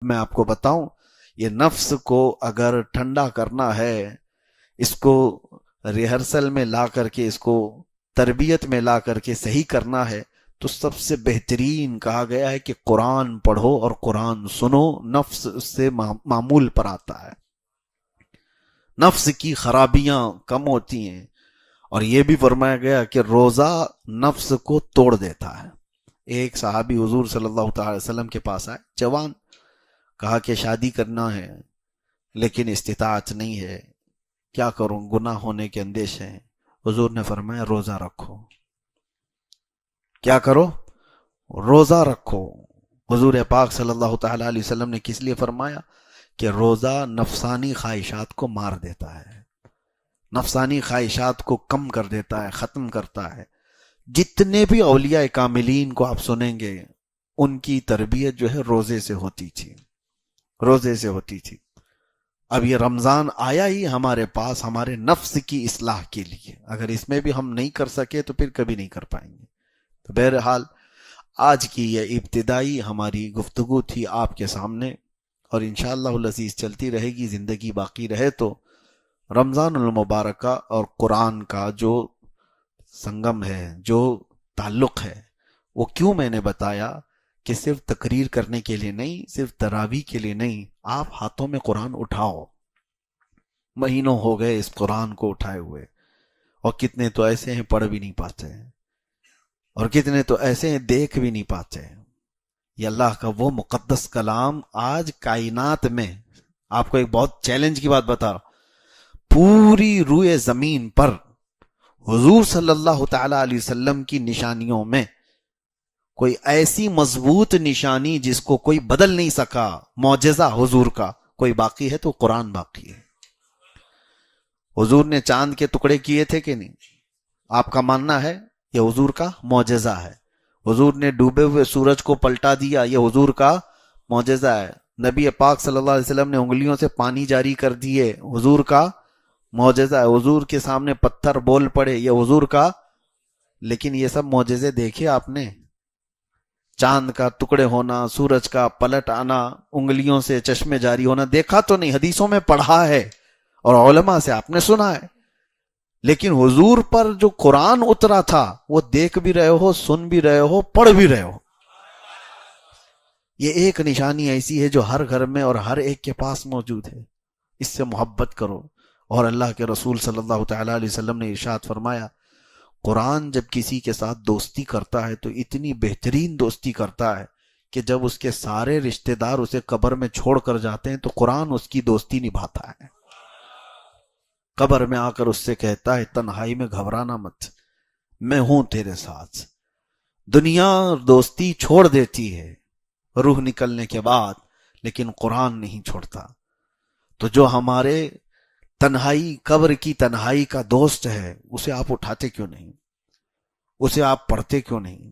میں آپ کو بتاؤں، یہ نفس کو اگر ٹھنڈا کرنا ہے، اس کو ریہرسل میں لا کر کے، اس کو تربیت میں لا کر کے صحیح کرنا ہے، تو سب سے بہترین کہا گیا ہے کہ قرآن پڑھو اور قرآن سنو. نفس اس سے معمول پر آتا ہے، نفس کی خرابیاں کم ہوتی ہیں. اور یہ بھی فرمایا گیا کہ روزہ نفس کو توڑ دیتا ہے. ایک صحابی حضور صلی اللہ تعالی وسلم کے پاس آئے، جوان، کہا کہ شادی کرنا ہے لیکن استطاعت نہیں ہے، کیا کروں، گناہ ہونے کے اندیشے ہیں. حضور نے فرمایا روزہ رکھو. کیا کرو؟ روزہ رکھو. حضور پاک صلی اللہ تعالی علیہ وسلم نے کس لیے فرمایا؟ کہ روزہ نفسانی خواہشات کو مار دیتا ہے، نفسانی خواہشات کو کم کر دیتا ہے، ختم کرتا ہے. جتنے بھی اولیاء کاملین کو آپ سنیں گے، ان کی تربیت جو ہے روزے سے ہوتی تھی، روزے سے ہوتی تھی. اب یہ رمضان آیا ہی ہمارے پاس ہمارے نفس کی اصلاح کے لیے. اگر اس میں بھی ہم نہیں کر سکے تو پھر کبھی نہیں کر پائیں گے. تو بہرحال آج کی یہ ابتدائی ہماری گفتگو تھی آپ کے سامنے، اور انشاءاللہ العزیز چلتی رہے گی، زندگی باقی رہے تو. رمضان المبارکہ اور قرآن کا جو سنگم ہے، جو تعلق ہے، وہ کیوں میں نے بتایا کہ صرف تقریر کرنے کے لیے نہیں، صرف تراویح کے لیے نہیں. آپ ہاتھوں میں قرآن اٹھاؤ. مہینوں ہو گئے اس قرآن کو اٹھائے ہوئے، اور کتنے تو ایسے ہیں پڑھ بھی نہیں پاتے ہیں، اور کتنے تو ایسے ہیں دیکھ بھی نہیں پاتے ہیں. یہ اللہ کا وہ مقدس کلام آج کائنات میں، آپ کو ایک بہت چیلنج کی بات بتا رہا ہوں، پوری روئے زمین پر حضور صلی اللہ تعالی علیہ وسلم کی نشانیوں میں کوئی ایسی مضبوط نشانی جس کو کوئی بدل نہیں سکا، معجزہ حضور کا کوئی باقی ہے تو قرآن باقی ہے. حضور نے چاند کے ٹکڑے کیے تھے کہ نہیں؟ آپ کا ماننا ہے یہ حضور کا معجزہ ہے. حضور نے ڈوبے ہوئے سورج کو پلٹا دیا، یہ حضور کا معجزہ ہے. نبی پاک صلی اللہ علیہ وسلم نے انگلیوں سے پانی جاری کر دیے، حضور کا معجزہ ہے. حضور کے سامنے پتھر بول پڑے، یہ حضور کا. لیکن یہ سب معجزے دیکھے آپ نے؟ چاند کا ٹکڑے ہونا، سورج کا پلٹ آنا، انگلیوں سے چشمے جاری ہونا دیکھا تو نہیں، حدیثوں میں پڑھا ہے اور علماء سے آپ نے سنا ہے. لیکن حضور پر جو قرآن اترا تھا وہ دیکھ بھی رہے ہو، سن بھی رہے ہو، پڑھ بھی رہے ہو. یہ ایک نشانی ایسی ہے جو ہر گھر میں اور ہر ایک کے پاس موجود ہے. اس سے محبت کرو. اور اللہ کے رسول صلی اللہ تعالی علیہ وسلم نے ارشاد فرمایا، قرآن جب کسی کے ساتھ دوستی کرتا ہے تو اتنی بہترین دوستی کرتا ہے کہ جب اس کے سارے رشتہ دار اسے قبر میں چھوڑ کر جاتے ہیں تو قرآن اس کی دوستی نبھاتا ہے. قبر میں آ کر اس سے کہتا ہے تنہائی میں گھبرانا مت، میں ہوں تیرے ساتھ. دنیا دوستی چھوڑ دیتی ہے روح نکلنے کے بعد، لیکن قرآن نہیں چھوڑتا. تو جو ہمارے تنہائی، قبر کی تنہائی کا دوست ہے، اسے آپ اٹھاتے کیوں نہیں؟ اسے آپ پڑھتے کیوں نہیں؟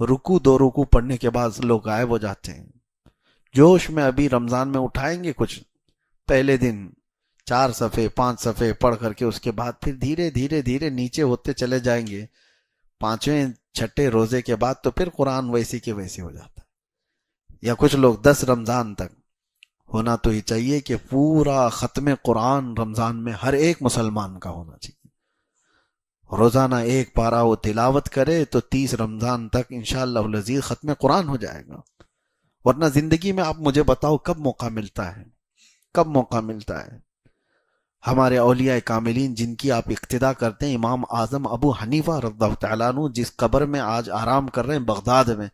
رکوع 2 رکوع پڑھنے کے بعد لوگ غائب ہو جاتے ہیں. جوش میں ابھی رمضان میں اٹھائیں گے کچھ، پہلے دن 4 صفحے 5 صفحے پڑھ کر کے اس کے بعد پھر دھیرے دھیرے دھیرے نیچے ہوتے چلے جائیں گے. 5ویں 6ٹھے روزے کے بعد تو پھر قرآن ویسے کے ویسے ہو جاتا ہے. یا کچھ لوگ 10 رمضان تک. ہونا تو ہی چاہیے کہ پورا ختم قرآن رمضان میں ہر ایک مسلمان کا ہونا چاہیے. روزانہ 1 پارہ وہ تلاوت کرے تو 30 رمضان تک انشاءاللہ العزیز ختم قرآن ہو جائے گا. ورنہ زندگی میں آپ مجھے بتاؤ کب موقع ملتا ہے، کب موقع ملتا ہے؟ ہمارے اولیاء کاملین جن کی آپ اقتدا کرتے ہیں، امام اعظم ابو حنیفہ رضی اللہ تعالیٰ عنہ جس قبر میں آج آرام کر رہے ہیں بغداد میں،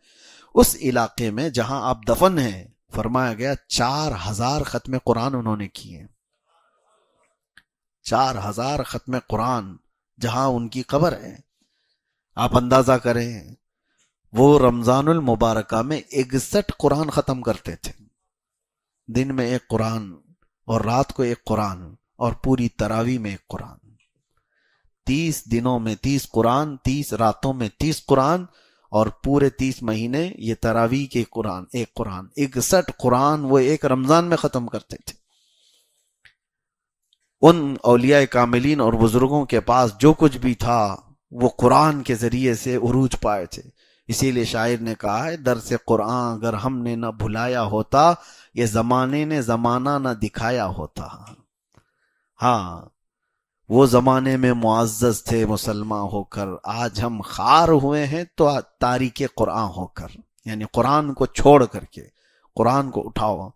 اس علاقے میں جہاں آپ دفن ہیں، فرمایا گیا 4000 ختم قرآن انہوں نے کیے. 4000 ختم قرآن جہاں ان کی قبر ہے. آپ اندازہ کریں، وہ رمضان المبارکہ میں 61 قرآن ختم کرتے تھے. دن میں 1 قرآن اور رات کو 1 قرآن اور پوری تراویح میں 1 قرآن. 30 دنوں میں 30 قرآن، 30 راتوں میں 30 قرآن، اور پورے 30 مہینے یہ تراویح کے قرآن 1 قرآن. 61 قرآن وہ 1 رمضان میں ختم کرتے تھے. ان اولیاء کاملین اور بزرگوں کے پاس جو کچھ بھی تھا وہ قرآن کے ذریعے سے عروج پائے تھے. اسی لیے شاعر نے کہا ہے، درس قرآن اگر ہم نے نہ بھلایا ہوتا، یہ زمانے نے زمانہ نہ دکھایا ہوتا. ہاں وہ زمانے میں معزز تھے مسلمان ہو کر، آج ہم خار ہوئے ہیں تو تاریک قرآن ہو کر، یعنی قرآن کو چھوڑ کر کے. قرآن کو اٹھاؤ.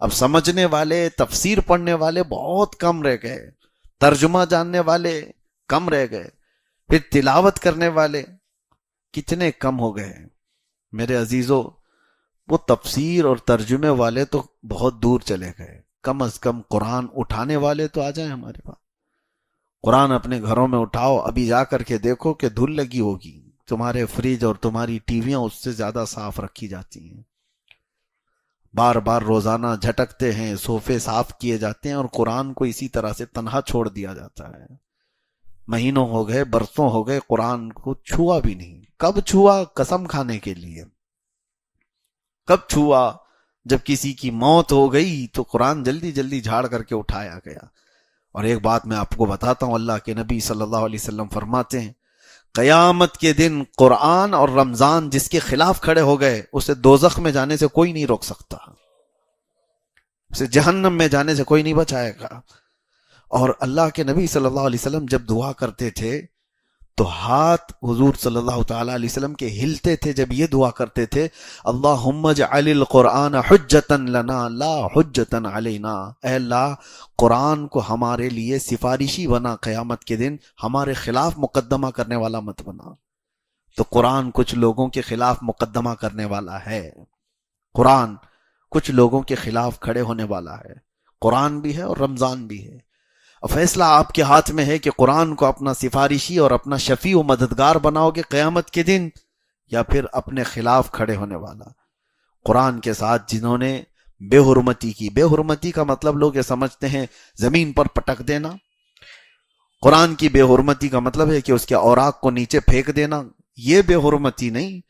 اب سمجھنے والے، تفسیر پڑھنے والے بہت کم رہ گئے، ترجمہ جاننے والے کم رہ گئے، پھر تلاوت کرنے والے کتنے کم ہو گئے. میرے عزیزو، وہ تفسیر اور ترجمے والے تو بہت دور چلے گئے، کم از کم قرآن اٹھانے والے تو آ جائیں ہمارے پاس. قرآن اپنے گھروں میں اٹھاؤ. ابھی جا کر کے دیکھو کہ دھول لگی ہوگی، تمہارے فریج اور تمہاری ٹی ویاں اس سے زیادہ صاف رکھی جاتی ہیں. بار بار روزانہ جھٹکتے ہیں، صوفے صاف کیے جاتے ہیں، اور قرآن کو اسی طرح سے تنہا چھوڑ دیا جاتا ہے. مہینوں ہو گئے، برسوں ہو گئے، قرآن کو چھوا بھی نہیں. کب چھوا؟ قسم کھانے کے لیے. کب چھوا؟ جب کسی کی موت ہو گئی تو قرآن جلدی جلدی جھاڑ کر کے اٹھایا گیا. اور ایک بات میں آپ کو بتاتا ہوں، اللہ کے نبی صلی اللہ علیہ وسلم فرماتے ہیں قیامت کے دن قرآن اور رمضان جس کے خلاف کھڑے ہو گئے، اسے دوزخ میں جانے سے کوئی نہیں روک سکتا، اسے جہنم میں جانے سے کوئی نہیں بچائے گا. اور اللہ کے نبی صلی اللہ علیہ وسلم جب دعا کرتے تھے تو ہاتھ حضور صلی اللہ تعالی علیہ وسلم کے ہلتے تھے جب یہ دعا کرتے تھے اللہم اجعل القرآن حجتا لنا لا حجتا علینا. اے اللہ، قرآن کو ہمارے لیے سفارشی بنا، قیامت کے دن ہمارے خلاف مقدمہ کرنے والا مت بنا. تو قرآن کچھ لوگوں کے خلاف مقدمہ کرنے والا ہے، قرآن کچھ لوگوں کے خلاف کھڑے ہونے والا ہے. قرآن بھی ہے اور رمضان بھی ہے. فیصلہ آپ کے ہاتھ میں ہے کہ قرآن کو اپنا سفارشی اور اپنا شفیع و مددگار بناؤ گے قیامت کے دن، یا پھر اپنے خلاف کھڑے ہونے والا. قرآن کے ساتھ جنہوں نے بے حرمتی کی، بے حرمتی کا مطلب لوگ یہ سمجھتے ہیں زمین پر پٹک دینا. قرآن کی بے حرمتی کا مطلب ہے کہ اس کے اوراق کو نیچے پھینک دینا. یہ بے حرمتی نہیں.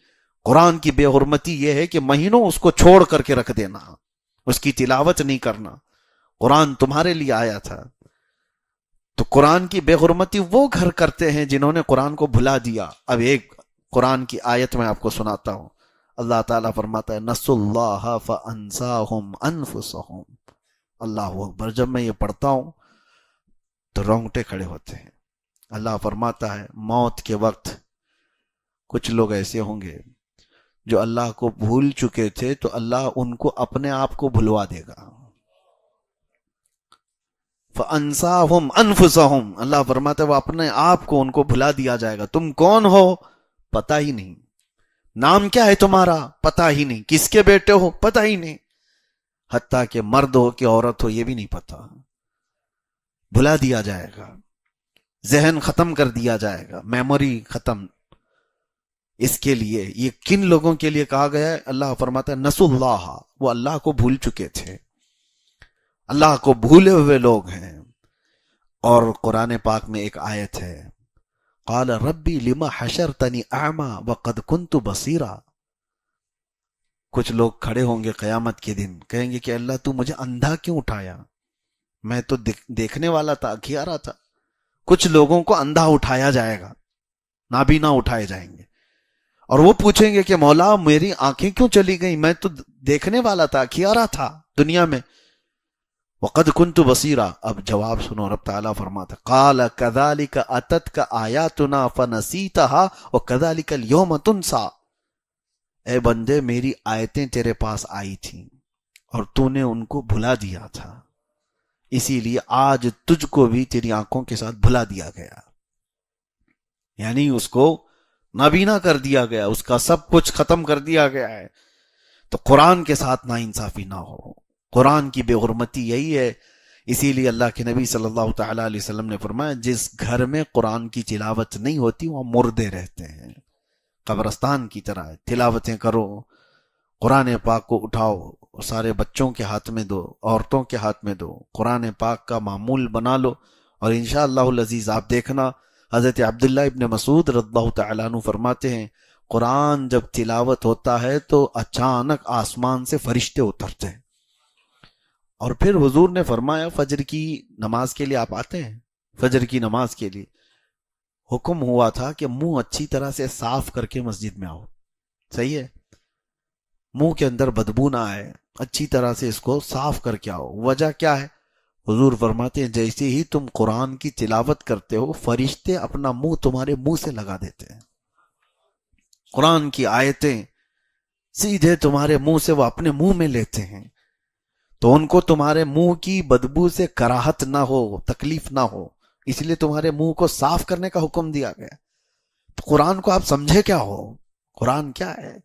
قرآن کی بے حرمتی یہ ہے کہ مہینوں اس کو چھوڑ کر کے رکھ دینا، اس کی تلاوت نہیں کرنا. قرآن تمہارے لیے آیا تھا. تو قرآن کی بے حرمتی وہ گھر کرتے ہیں جنہوں نے قرآن کو بھلا دیا. اب ایک قرآن کی آیت میں آپ کو سناتا ہوں. اللہ تعالیٰ فرماتا ہے نسوا اللہ فانساہم انفسہم. اللہ اکبر. جب میں یہ پڑھتا ہوں تو رونگٹے کھڑے ہوتے ہیں. اللہ فرماتا ہے موت کے وقت کچھ لوگ ایسے ہوں گے جو اللہ کو بھول چکے تھے تو اللہ ان کو اپنے آپ کو بھلوا دے گا. فَأَنْسَاهُمْ أَنفُسَهُمْ. اللہ فرماتا ہے وہ اپنے آپ کو ان کو بھلا دیا جائے گا. تم کون ہو پتہ ہی نہیں، نام کیا ہے تمہارا پتہ ہی نہیں، کس کے بیٹے ہو پتہ ہی نہیں، حتیٰ کہ مرد ہو کہ عورت ہو یہ بھی نہیں پتہ. بھلا دیا جائے گا، ذہن ختم کر دیا جائے گا، میموری ختم. اس کے لیے یہ کن لوگوں کے لیے کہا گیا ہے؟ اللہ فرماتا ہے نسوا اللہ، وہ اللہ کو بھول چکے تھے، اللہ کو بھولے ہوئے لوگ ہیں. اور قرآن پاک میں ایک آیت ہے قال ربی لما حشرتنی اعمی وقد کنت بصیرا. کچھ لوگ کھڑے ہوں گے قیامت کے دن، کہیں گے کہ اللہ تو مجھے اندھا کیوں اٹھایا، میں تو دیکھنے والا تھا، اکھیارا تھا. کچھ لوگوں کو اندھا اٹھایا جائے گا، نابینا اٹھائے جائیں گے، اور وہ پوچھیں گے کہ مولا میری آنکھیں کیوں چلی گئیں، میں تو دیکھنے والا تھا، اکھیارا تھا دنیا میں. وقد كنت بصیرا. اب جواب سنو، رب تعالیٰ فرماتا قال كذلك اتتك آیاتنا فنسیتها وكذلك اليوم تنسى. اے بندے میری آیتیں تیرے پاس آئی تھیں اور تو نے ان کو بھلا دیا تھا، اسی لیے آج تجھ کو بھی تیری آنکھوں کے ساتھ بھلا دیا گیا. یعنی اس کو نابینا کر دیا گیا، اس کا سب کچھ ختم کر دیا گیا ہے. تو قرآن کے ساتھ ناانصافی نہ ہو. قرآن کی بے حرمتی یہی ہے. اسی لیے اللہ کے نبی صلی اللہ تعالی علیہ وسلم نے فرمایا جس گھر میں قرآن کی تلاوت نہیں ہوتی وہاں مردے رہتے ہیں، قبرستان کی طرح. تلاوتیں کرو، قرآن پاک کو اٹھاؤ، سارے بچوں کے ہاتھ میں دو، عورتوں کے ہاتھ میں دو، قرآن پاک کا معمول بنا لو. اور انشاءاللہ العزیز آپ دیکھنا حضرت عبداللہ ابن مسعود رضی اللہ تعالیٰ عنہ فرماتے ہیں قرآن جب تلاوت ہوتا ہے تو اچانک آسمان سے فرشتے اترتے ہیں. اور پھر حضور نے فرمایا فجر کی نماز کے لیے آپ آتے ہیں، فجر کی نماز کے لیے حکم ہوا تھا کہ منہ اچھی طرح سے صاف کر کے مسجد میں آؤ. صحیح ہے؟ منہ کے اندر بدبو نہ آئے، اچھی طرح سے اس کو صاف کر کے آؤ۔ وجہ کیا ہے؟ حضور فرماتے ہیں جیسے ہی تم قرآن کی تلاوت کرتے ہو فرشتے اپنا منہ تمہارے منہ سے لگا دیتے ہیں، قرآن کی آیتیں سیدھے تمہارے منہ سے وہ اپنے منہ میں لیتے ہیں، تو ان کو تمہارے منہ کی بدبو سے کراہت نہ ہو، تکلیف نہ ہو، اس لیے تمہارے منہ کو صاف کرنے کا حکم دیا گیا۔ تو قرآن کو آپ سمجھے کیا ہو؟ قرآن کیا ہے؟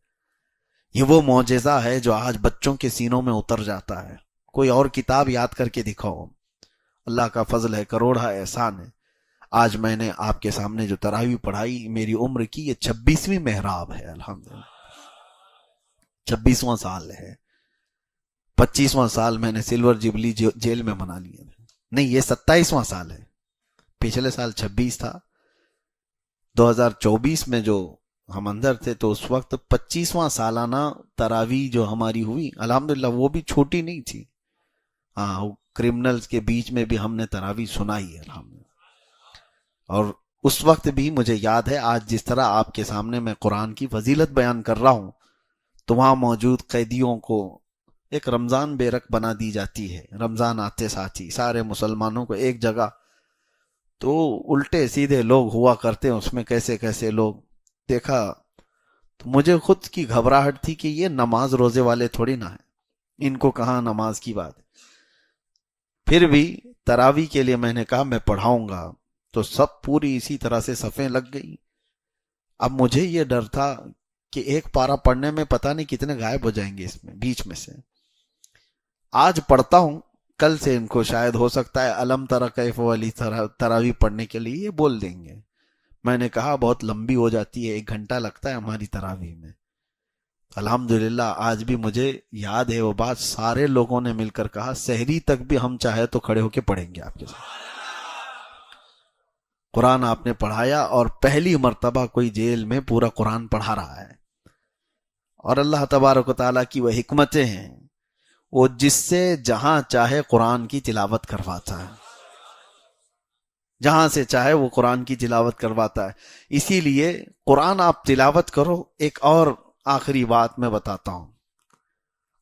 یہ وہ معجزہ ہے جو آج بچوں کے سینوں میں اتر جاتا ہے۔ کوئی اور کتاب یاد کر کے دکھاؤ، اللہ کا فضل ہے، کروڑا احسان ہے۔ آج میں نے آپ کے سامنے جو تراویح پڑھائی، میری عمر کی یہ 26ویں محراب ہے، الحمدللہ 26واں سال ہے۔ 25واں سال میں نے سلور جبلی جیل میں منا لیا، نہیں یہ 27واں سال ہے، پچھلے سال 26 تھا۔ 2024 میں جو ہم اندر تھے تو اس وقت 25واں سالانہ تراویح جو ہماری ہوئی، الحمدللہ وہ بھی چھوٹی نہیں تھی۔ ہاں، کرمنلز کے بیچ میں بھی ہم نے تراویح سنائی ہے الحمدللہ۔ اور اس وقت بھی مجھے یاد ہے، آج جس طرح آپ کے سامنے میں قرآن کی فضیلت بیان کر رہا ہوں تو وہاں موجود قیدیوں کو ایک رمضان بیرک بنا دی جاتی ہے۔ رمضان آتے ساتھ ہی سارے مسلمانوں کو ایک جگہ، تو الٹے سیدھے لوگ ہوا کرتے ہیں اس میں، کیسے کیسے لوگ دیکھا تو مجھے خود کی گھبراہٹ تھی کہ یہ نماز روزے والے تھوڑی نہ ہیں، ان کو کہاں نماز کی بات ہے۔ پھر بھی تراویح کے لیے میں نے کہا میں پڑھاؤں گا، تو سب پوری اسی طرح سے صفیں لگ گئی۔ اب مجھے یہ ڈر تھا کہ ایک پارہ پڑھنے میں پتہ نہیں کتنے غائب ہو جائیں گے اس میں بیچ میں سے۔ آج پڑھتا ہوں، کل سے ان کو شاید ہو سکتا ہے الم تری کیف والی تراویح پڑھنے کے لیے یہ بول دیں گے۔ میں نے کہا بہت لمبی ہو جاتی ہے، 1 گھنٹہ لگتا ہے ہماری تراویح میں۔ الحمدللہ آج بھی مجھے یاد ہے وہ بات، سارے لوگوں نے مل کر کہا سحری تک بھی ہم چاہے تو کھڑے ہو کے پڑھیں گے آپ کے ساتھ۔ قرآن آپ نے پڑھایا، اور پہلی مرتبہ کوئی جیل میں پورا قرآن پڑھا رہا ہے۔ اور اللہ تبارک و تعالیٰ کی وہ حکمتیں ہیں، وہ جس سے جہاں چاہے قرآن کی تلاوت کرواتا ہے، جہاں سے چاہے وہ قرآن کی تلاوت کرواتا ہے۔ اسی لیے قرآن آپ تلاوت کرو۔ ایک اور آخری بات میں بتاتا ہوں،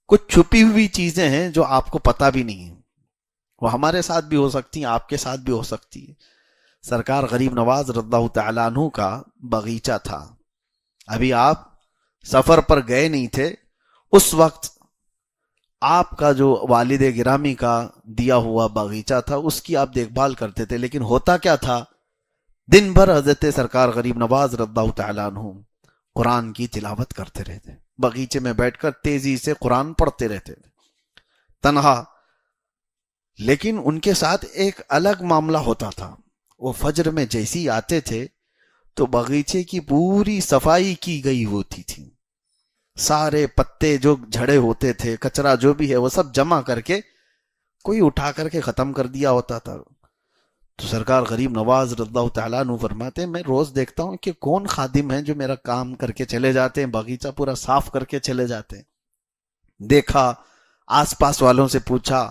کچھ چھپی ہوئی چیزیں ہیں جو آپ کو پتہ بھی نہیں ہیں، وہ ہمارے ساتھ بھی ہو سکتی ہیں، آپ کے ساتھ بھی ہو سکتی ہے۔ سرکار غریب نواز رضی اللہ تعالیٰ عنہ کا باغیچہ تھا، ابھی آپ سفر پر گئے نہیں تھے، اس وقت آپ کا جو والد گرامی کا دیا ہوا باغیچہ تھا اس کی آپ دیکھ بھال کرتے تھے۔ لیکن ہوتا کیا تھا، دن بھر حضرت سرکار غریب نواز رضی اللہ تعالیٰ عنہ قرآن کی تلاوت کرتے رہتے، باغیچے میں بیٹھ کر تیزی سے قرآن پڑھتے رہتے تنہا۔ لیکن ان کے ساتھ ایک الگ معاملہ ہوتا تھا، وہ فجر میں جیسی آتے تھے تو باغیچے کی پوری صفائی کی گئی ہوتی تھی، سارے پتے جو جھڑے ہوتے تھے، کچرا جو بھی ہے وہ سب جمع کر کے کوئی اٹھا کر کے ختم کر دیا ہوتا تھا۔ تو سرکار غریب نواز رضی اللہ تعالیٰ عنہ فرماتے ہیں میں روز دیکھتا ہوں کہ کون خادم ہیں جو میرا کام کر کے چلے جاتے ہیں، باغیچہ پورا صاف کر کے چلے جاتے ہیں۔ دیکھا، آس پاس والوں سے پوچھا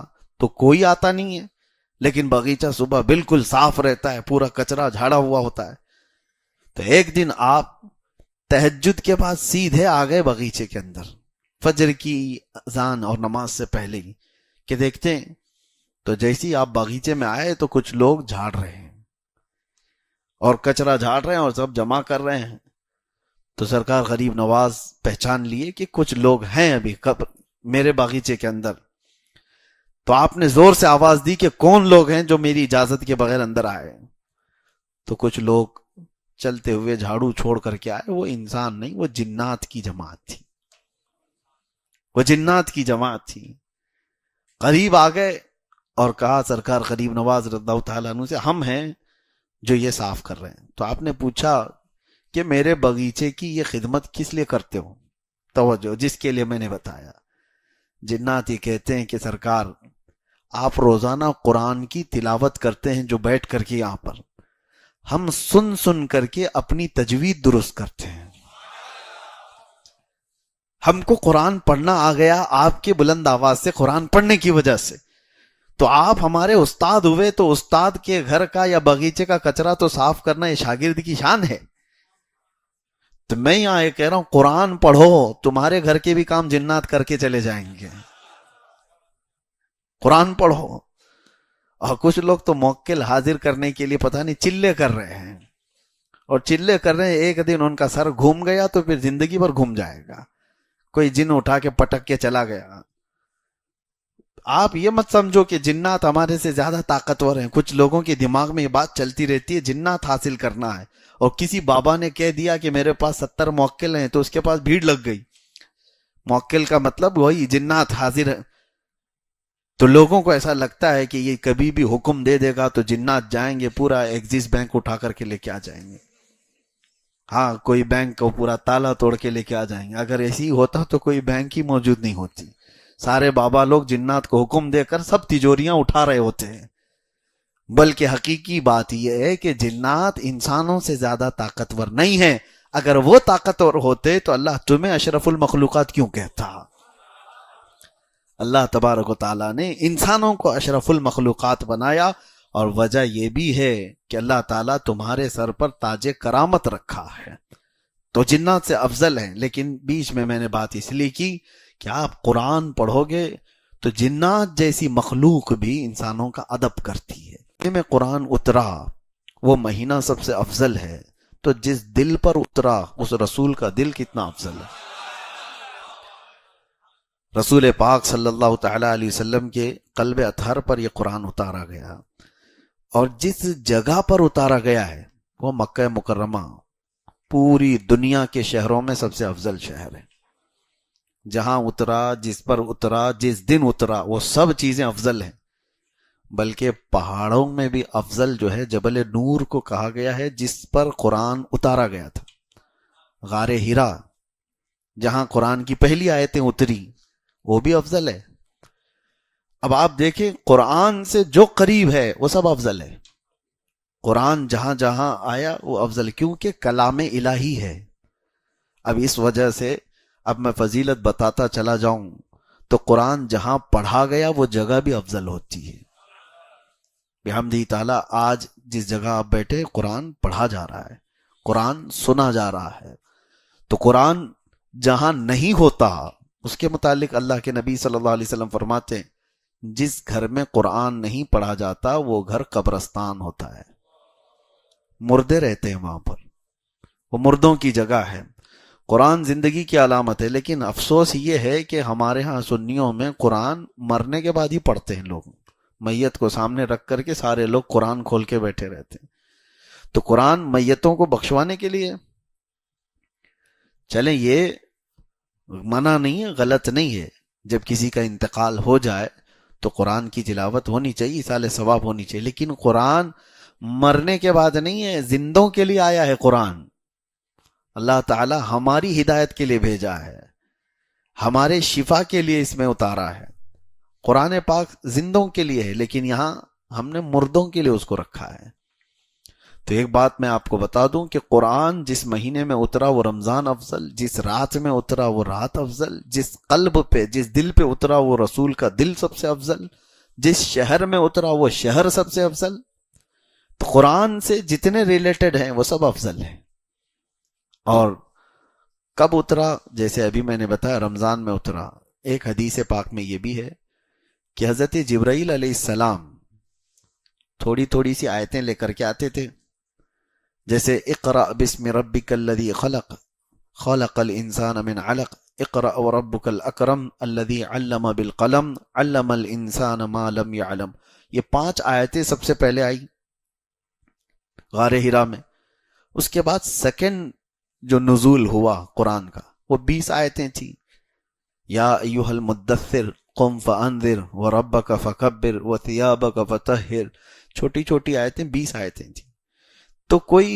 تو کوئی آتا نہیں ہے، لیکن باغیچہ صبح بالکل صاف رہتا ہے، پورا کچرا جھاڑا ہوا ہوتا ہے۔ تو ایک دن آپ تہجد کے بعد سیدھے آ گئے باغیچے کے اندر، فجر کی اذان اور نماز سے پہلے ہی، کہ دیکھتے ہیں تو جیسی آپ باغیچے میں آئے تو کچھ لوگ جھاڑ رہے ہیں اور کچرا جھاڑ رہے ہیں اور سب جمع کر رہے ہیں۔ تو سرکار غریب نواز پہچان لیے کہ کچھ لوگ ہیں ابھی میرے باغیچے کے اندر۔ تو آپ نے زور سے آواز دی کہ کون لوگ ہیں جو میری اجازت کے بغیر اندر آئے؟ تو کچھ لوگ چلتے ہوئے جھاڑو چھوڑ کر کے آئے، وہ انسان نہیں، وہ جنات کی جماعت تھی، وہ جنات کی جماعت تھی۔ قریب آ گئے اور کہا سرکار غریب نواز رضی اللہ تعالیٰ عنہ سے ہم ہیں جو یہ صاف کر رہے ہیں۔ تو آپ نے پوچھا کہ میرے باغیچے کی یہ خدمت کس لیے کرتے ہو؟ توجہ، جس کے لیے میں نے بتایا۔ جنات یہ کہتے ہیں کہ سرکار آپ روزانہ قرآن کی تلاوت کرتے ہیں جو بیٹھ کر کے یہاں پر، ہم سن سن کر کے اپنی تجوید درست کرتے ہیں، ہم کو قرآن پڑھنا آ گیا آپ کے بلند آواز سے، قرآن پڑھنے کی وجہ سے۔ تو آپ ہمارے استاد ہوئے تو استاد کے گھر کا یا باغیچے کا کچرا تو صاف کرنا یہ شاگرد کی شان ہے۔ تو میں یہاں یہ کہہ رہا ہوں قرآن پڑھو، تمہارے گھر کے بھی کام جنات کر کے چلے جائیں گے. قرآن پڑھو. اور کچھ لوگ تو موکل حاضر کرنے کے لیے پتہ نہیں چلے کر رہے ہیں، اور چلے کر رہے ہیں، ایک دن ان کا سر گھوم گیا تو پھر زندگی بھر گھوم جائے گا. کوئی جن اٹھا کے پٹک کے چلا گیا. آپ یہ مت سمجھو کہ جنات ہمارے سے زیادہ طاقتور ہیں. کچھ لوگوں کے دماغ میں یہ بات چلتی رہتی ہے جنات حاصل کرنا ہے، اور کسی بابا نے کہہ دیا کہ میرے پاس 70 موکل ہیں تو اس کے پاس بھیڑ لگ گئی. موکل کا مطلب وہی جنات حاضر ہے. تو لوگوں کو ایسا لگتا ہے کہ یہ کبھی بھی حکم دے دے گا تو جنات جائیں گے، پورا ایکسس بینک اٹھا کر کے لے کے آ جائیں گے. ہاں، کوئی بینک کو پورا تالا توڑ کے لے کے آ جائیں گے. اگر ایسی ہوتا تو کوئی بینک ہی موجود نہیں ہوتی. سارے بابا لوگ جنات کو حکم دے کر سب تجوریاں اٹھا رہے ہوتے ہیں. بلکہ حقیقی بات یہ ہے کہ جنات انسانوں سے زیادہ طاقتور نہیں ہیں. اگر وہ طاقتور ہوتے تو اللہ تمہیں اشرف المخلوقات کیوں کہتا؟ اللہ تبارک و تعالیٰ نے انسانوں کو اشرف المخلوقات بنایا، اور وجہ یہ بھی ہے کہ اللہ تعالیٰ تمہارے سر پر تاج کرامت رکھا ہے. تو جنات سے افضل ہیں. لیکن بیچ میں نے بات اس لیے کی کہ آپ قرآن پڑھو گے تو جنات جیسی مخلوق بھی انسانوں کا ادب کرتی ہے. میں قرآن اترا وہ مہینہ سب سے افضل ہے، تو جس دل پر اترا اس رسول کا دل کتنا افضل ہے. رسول پاک صلی اللہ تعالی علیہ وسلم کے قلب اطہر پر یہ قرآن اتارا گیا، اور جس جگہ پر اتارا گیا ہے وہ مکہ مکرمہ پوری دنیا کے شہروں میں سب سے افضل شہر ہے. جہاں اترا، جس پر اترا، جس دن اترا، وہ سب چیزیں افضل ہیں. بلکہ پہاڑوں میں بھی افضل جو ہے جبل نور کو کہا گیا ہے، جس پر قرآن اتارا گیا تھا. غار ہرا جہاں قرآن کی پہلی آیتیں اتری وہ بھی افضل ہے. اب آپ دیکھیں قرآن سے جو قریب ہے وہ سب افضل ہے. قرآن جہاں جہاں آیا وہ افضل، کیونکہ کلام الہی ہے. اب اس وجہ سے اب میں فضیلت بتاتا چلا جاؤں تو قرآن جہاں پڑھا گیا وہ جگہ بھی افضل ہوتی ہے. بحمدہ تعالیٰ آج جس جگہ آپ بیٹھے قرآن پڑھا جا رہا ہے، قرآن سنا جا رہا ہے. تو قرآن جہاں نہیں ہوتا اس کے متعلق اللہ کے نبی صلی اللہ علیہ وسلم فرماتے ہیں جس گھر میں قرآن نہیں پڑھا جاتا وہ گھر قبرستان ہوتا ہے. مردے رہتے ہیں وہاں پر، وہ مردوں کی جگہ ہے. قرآن زندگی کی علامت ہے. لیکن افسوس یہ ہے کہ ہمارے ہاں سنیوں میں قرآن مرنے کے بعد ہی پڑھتے ہیں. لوگ میت کو سامنے رکھ کر کے سارے لوگ قرآن کھول کے بیٹھے رہتے ہیں. تو قرآن میتوں کو بخشوانے کے لیے، چلیں یہ منع نہیں ہے، غلط نہیں ہے. جب کسی کا انتقال ہو جائے تو قرآن کی تلاوت ہونی چاہیے، ایصال ثواب ہونی چاہیے. لیکن قرآن مرنے کے بعد نہیں ہے، زندوں کے لیے آیا ہے. قرآن اللہ تعالی ہماری ہدایت کے لیے بھیجا ہے، ہمارے شفا کے لیے اس میں اتارا ہے. قرآن پاک زندوں کے لیے ہے، لیکن یہاں ہم نے مردوں کے لیے اس کو رکھا ہے. تو ایک بات میں آپ کو بتا دوں کہ قرآن جس مہینے میں اترا وہ رمضان افضل، جس رات میں اترا وہ رات افضل، جس قلب پہ، جس دل پہ اترا وہ رسول کا دل سب سے افضل، جس شہر میں اترا وہ شہر سب سے افضل. تو قرآن سے جتنے ریلیٹڈ ہیں وہ سب افضل ہیں. اور کب اترا؟ جیسے ابھی میں نے بتایا رمضان میں اترا. ایک حدیث پاک میں یہ بھی ہے کہ حضرت جبرائیل علیہ السلام تھوڑی تھوڑی سی آیتیں لے کر کے آتے تھے. جیسے اقرأ بسم ربک الذی خلق خلق الانسان من علق اقرأ وربک الاکرم الذی علم بالقلم علم الانسان ما لم يعلم. یہ 5 آیتیں سب سے پہلے آئی غار ہرا میں. اس کے بعد سیکنڈ جو نزول ہوا قرآن کا وہ 20 آیتیں تھی. یا ایھا المدثر قم فانذر وربک فکبر وثیابک فطہر. چھوٹی چھوٹی آیتیں 20 آیتیں تھیں. تو کوئی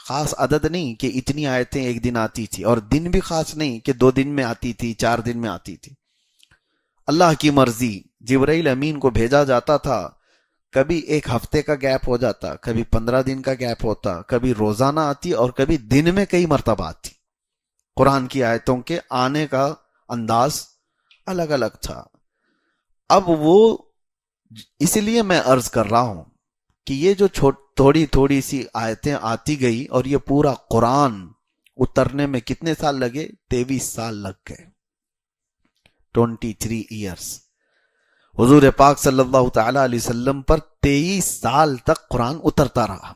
خاص عدد نہیں کہ اتنی آیتیں ایک دن آتی تھی، اور دن بھی خاص نہیں کہ 2 دن میں آتی تھی، 4 دن میں آتی تھی. اللہ کی مرضی. جبرائیل امین کو بھیجا جاتا تھا، کبھی 1 ہفتے کا گیپ ہو جاتا، کبھی 15 دن کا گیپ ہوتا، کبھی روزانہ آتی، اور کبھی دن میں کئی مرتبہ آتی. قرآن کی آیتوں کے آنے کا انداز الگ الگ تھا. اب وہ اس لیے میں عرض کر رہا ہوں کہ یہ جو تھوڑی تھوڑی سی آیتیں آتی گئی اور یہ پورا قرآن اترنے میں کتنے سال لگے؟ 23 سال لگ گئے، 23 ایئرس۔ حضور پاک صلی اللہ تعالی علیہ وسلم پر 23 سال تک قرآن اترتا رہا۔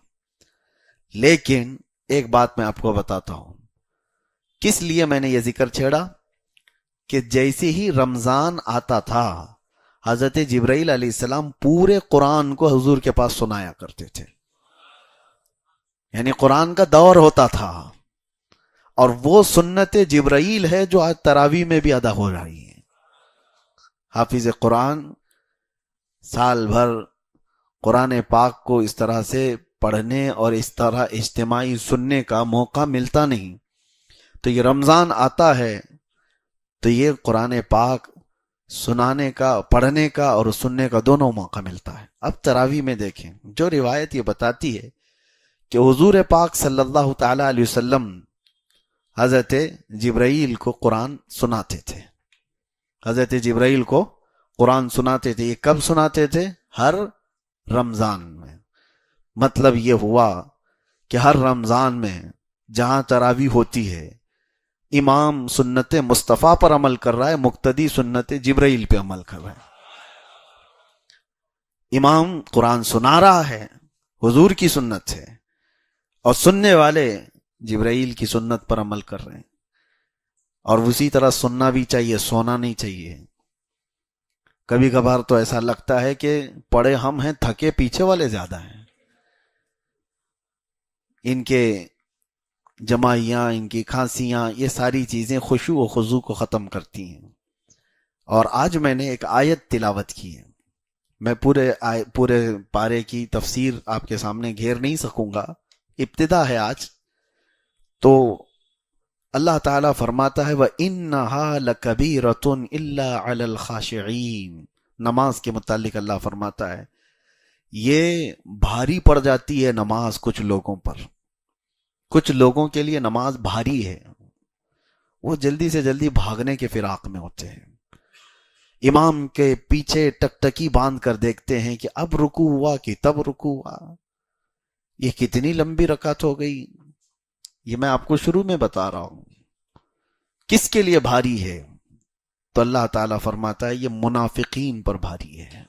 لیکن ایک بات میں آپ کو بتاتا ہوں، کس لیے میں نے یہ ذکر چھیڑا کہ جیسے ہی رمضان آتا تھا حضرت جبرائیل علیہ السلام پورے قرآن کو حضور کے پاس سنایا کرتے تھے، یعنی قرآن کا دور ہوتا تھا، اور وہ سنت جبرائیل ہے جو آج تراویح میں بھی ادا ہو رہی ہے۔ حافظ قرآن سال بھر قرآن پاک کو اس طرح سے پڑھنے اور اس طرح اجتماعی سننے کا موقع ملتا نہیں، تو یہ رمضان آتا ہے تو یہ قرآن پاک سنانے کا، پڑھنے کا اور سننے کا دونوں موقع ملتا ہے۔ اب تراویح میں دیکھیں، جو روایت یہ بتاتی ہے کہ حضور پاک صلی اللہ تعالی علیہ وسلم حضرت جبرائیل کو قرآن سناتے تھے، حضرت جبرائیل کو قرآن سناتے تھے۔ یہ کب سناتے تھے؟ ہر رمضان میں۔ مطلب یہ ہوا کہ ہر رمضان میں جہاں تراویح ہوتی ہے، امام سنت مصطفیٰ پر عمل کر رہا ہے، مقتدی سنت جبرائیل پہ عمل کر رہا ہے۔ امام قرآن سنا رہا ہے، حضور کی سنت ہے، اور سننے والے جبرائیل کی سنت پر عمل کر رہے ہیں۔ اور اسی طرح سننا بھی چاہیے، سونا نہیں چاہیے۔ کبھی کبھار تو ایسا لگتا ہے کہ پڑھے ہم ہیں، تھکے پیچھے والے زیادہ ہیں۔ ان کے جمائیاں، ان کی کھانسیاں، یہ ساری چیزیں خشوع و خضوع کو ختم کرتی ہیں۔ اور آج میں نے ایک آیت تلاوت کی ہے، میں پورے پارے کی تفسیر آپ کے سامنے گھیر نہیں سکوں گا، ابتدا ہے آج۔ تو اللہ تعالیٰ فرماتا ہے وَإِنَّهَا لَكَبِيرَةٌ إِلَّا عَلَى الْخَاشِعِينَ۔ نماز کے متعلق اللہ فرماتا ہے یہ بھاری پڑ جاتی ہے نماز کچھ لوگوں پر، کچھ لوگوں کے لیے نماز بھاری ہے، وہ جلدی سے جلدی بھاگنے کے فراق میں ہوتے ہیں، امام کے پیچھے ٹکٹکی باندھ کر دیکھتے ہیں کہ اب رکوع ہوا کہ تب رکوع ہوا، یہ کتنی لمبی رکعت ہو گئی۔ یہ میں آپ کو شروع میں بتا رہا ہوں کس کے لیے بھاری ہے، تو اللہ تعالیٰ فرماتا ہے یہ منافقین پر بھاری ہے۔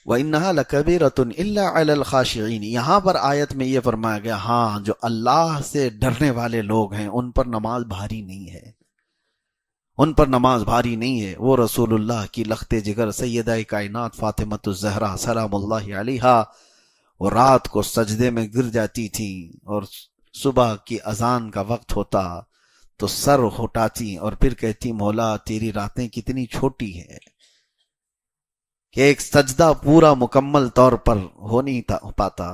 وَإِنَّهَا لَكَبِيرَةٌ إِلَّا عَلَى الْخَاشِعِينَ۔ یہاں پر آیت میں یہ فرمایا گیا ہاں جو اللہ سے ڈرنے والے لوگ ہیں ان پر نماز بھاری نہیں ہے، ان پر نماز بھاری نہیں ہے۔ وہ رسول اللہ کی لخت جگر سیدہ کائنات فاطمۃ الزہرا سلام اللہ علیہا، وہ رات کو سجدے میں گر جاتی تھی اور صبح کی اذان کا وقت ہوتا تو سر اٹھاتی اور پھر کہتی مولا تیری راتیں کتنی چھوٹی ہے کہ ایک سجدہ پورا مکمل طور پر ہو نہیں پاتا۔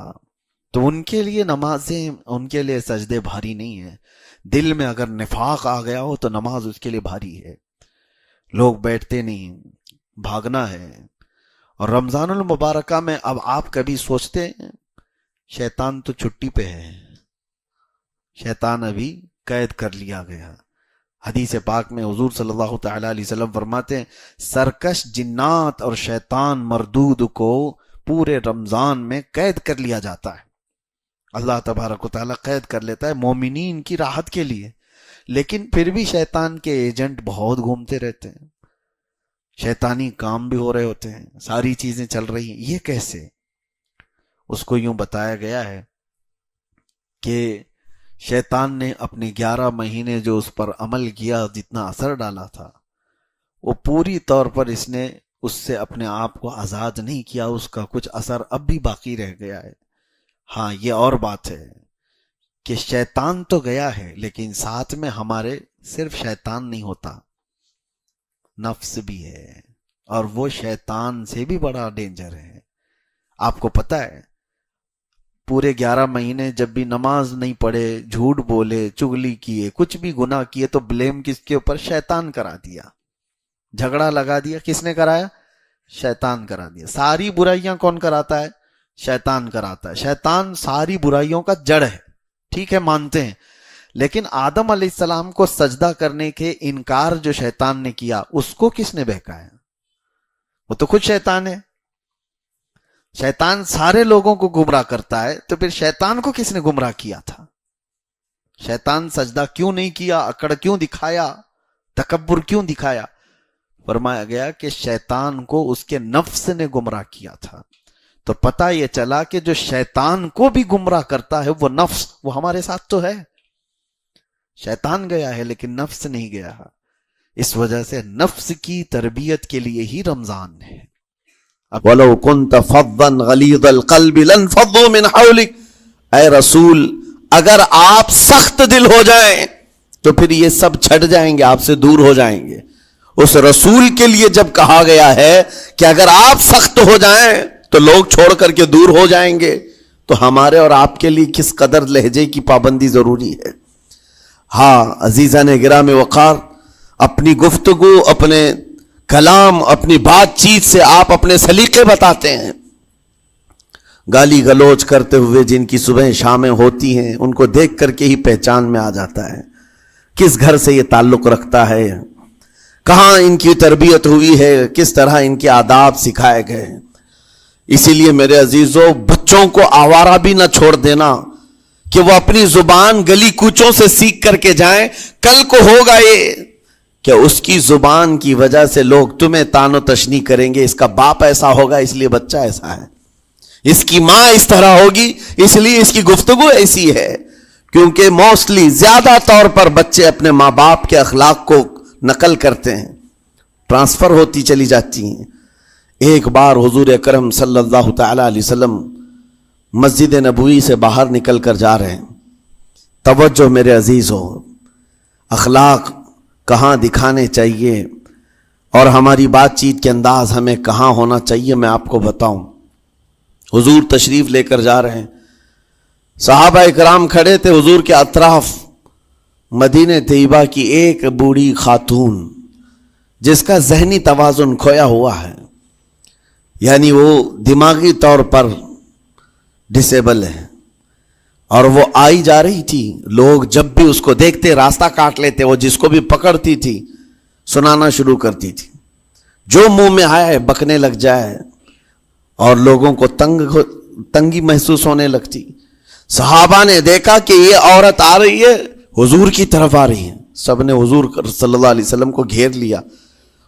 تو ان کے لیے نمازیں، ان کے لیے سجدے بھاری نہیں ہیں۔ دل میں اگر نفاق آ گیا ہو تو نماز اس کے لیے بھاری ہے، لوگ بیٹھتے نہیں، بھاگنا ہے۔ اور رمضان المبارکہ میں اب آپ کبھی سوچتے ہیں شیطان تو چھٹی پہ ہے، شیطان ابھی قید کر لیا گیا۔ حدیث پاک میں حضور صلی اللہ تعالی علیہ وسلم فرماتے ہیں سرکش جنات اور شیطان مردود کو پورے رمضان میں قید کر لیا جاتا ہے، اللہ تبارک و تعالیٰ قید کر لیتا ہے مومنین کی راحت کے لیے، لیکن پھر بھی شیطان کے ایجنٹ بہت گھومتے رہتے ہیں، شیطانی کام بھی ہو رہے ہوتے ہیں، ساری چیزیں چل رہی ہیں۔ یہ کیسے؟ اس کو یوں بتایا گیا ہے کہ شیطان نے اپنے 11 مہینے جو اس پر عمل کیا، جتنا اثر ڈالا تھا، وہ پوری طور پر اس نے اس سے اپنے آپ کو آزاد نہیں کیا، اس کا کچھ اثر اب بھی باقی رہ گیا ہے۔ ہاں یہ اور بات ہے کہ شیطان تو گیا ہے لیکن ساتھ میں ہمارے صرف شیطان نہیں ہوتا، نفس بھی ہے، اور وہ شیطان سے بھی بڑا ڈینجر ہے۔ آپ کو پتہ ہے پورے 11 مہینے جب بھی نماز نہیں پڑھے، جھوٹ بولے، چغلی کیے، کچھ بھی گناہ کیے، تو بلیم کس کے اوپر؟ شیطان کرا دیا، جھگڑا لگا دیا۔ کس نے کرایا؟ شیطان کرا دیا۔ ساری برائیاں کون کراتا ہے؟ شیطان کراتا ہے۔ شیطان ساری برائیوں کا جڑ ہے، ٹھیک ہے مانتے ہیں، لیکن آدم علیہ السلام کو سجدہ کرنے کے انکار جو شیطان نے کیا، اس کو کس نے بہکایا؟ وہ تو خود شیطان ہے۔ شیطان سارے لوگوں کو گمراہ کرتا ہے، تو پھر شیطان کو کس نے گمراہ کیا تھا؟ شیطان سجدہ کیوں نہیں کیا, اکڑ کیوں دکھایا, تکبر کیوں دکھایا؟ فرمایا گیا کہ شیطان کو اس کے نفس نے گمراہ کیا تھا. تو پتہ یہ چلا کہ جو شیطان کو بھی گمراہ کرتا ہے وہ نفس, وہ ہمارے ساتھ تو ہے. شیطان گیا ہے لیکن نفس نہیں گیا. اس وجہ سے نفس کی تربیت کے لیے ہی رمضان ہے. وَلَوْ كُنْتَ فَضًّا غَلِيظَ الْقَلْبِ لَانفَضُّوا مِنْ حَوْلِكَ. اے رسول, اگر آپ سخت دل ہو جائیں تو پھر یہ سب چھٹ جائیں گے, آپ سے دور ہو جائیں گے. اس رسول کے لیے جب کہا گیا ہے کہ اگر آپ سخت ہو جائیں تو لوگ چھوڑ کر کے دور ہو جائیں گے, تو ہمارے اور آپ کے لیے کس قدر لہجے کی پابندی ضروری ہے. ہاں عزیزان گرام وقار, اپنی گفتگو, اپنے کلام, اپنی بات چیت سے آپ اپنے سلیقے بتاتے ہیں. گالی گلوچ کرتے ہوئے جن کی صبح شامیں ہوتی ہیں ان کو دیکھ کر کے ہی پہچان میں آ جاتا ہے کس گھر سے یہ تعلق رکھتا ہے, کہاں ان کی تربیت ہوئی ہے, کس طرح ان کے آداب سکھائے گئے. اسی لیے میرے عزیزو, بچوں کو آوارہ بھی نہ چھوڑ دینا کہ وہ اپنی زبان گلی کوچوں سے سیکھ کر کے جائیں. کل کو ہوگا یہ کہ اس کی زبان کی وجہ سے لوگ تمہیں تان و تشنیع کریں گے, اس کا باپ ایسا ہوگا اس لیے بچہ ایسا ہے, اس کی ماں اس طرح ہوگی اس لیے اس کی گفتگو ایسی ہے. کیونکہ موسٹلی زیادہ طور پر بچے اپنے ماں باپ کے اخلاق کو نقل کرتے ہیں, ٹرانسفر ہوتی چلی جاتی ہیں. ایک بار حضور اکرم صلی اللہ تعالی علیہ وسلم مسجد نبوی سے باہر نکل کر جا رہے ہیں. توجہ میرے عزیز ہو, اخلاق کہاں دکھانے چاہیے اور ہماری بات چیت کے انداز ہمیں کہاں ہونا چاہیے میں آپ کو بتاؤں. حضور تشریف لے کر جا رہے ہیں, صحابہ اکرام کھڑے تھے حضور کے اطراف. مدینہ طیبہ کی ایک بوڑھی خاتون جس کا ذہنی توازن کھویا ہوا ہے, یعنی وہ دماغی طور پر ڈسیبل ہے, اور وہ آئی جا رہی تھی. لوگ جب بھی اس کو دیکھتے راستہ کاٹ لیتے, وہ جس کو بھی پکڑتی تھی سنانا شروع کرتی تھی, جو منہ میں آئے بکنے لگ جائے, اور لوگوں کو تنگی محسوس ہونے لگتی. صحابہ نے دیکھا کہ یہ عورت آ رہی ہے, حضور کی طرف آ رہی ہے. سب نے حضور صلی اللہ علیہ وسلم کو گھیر لیا,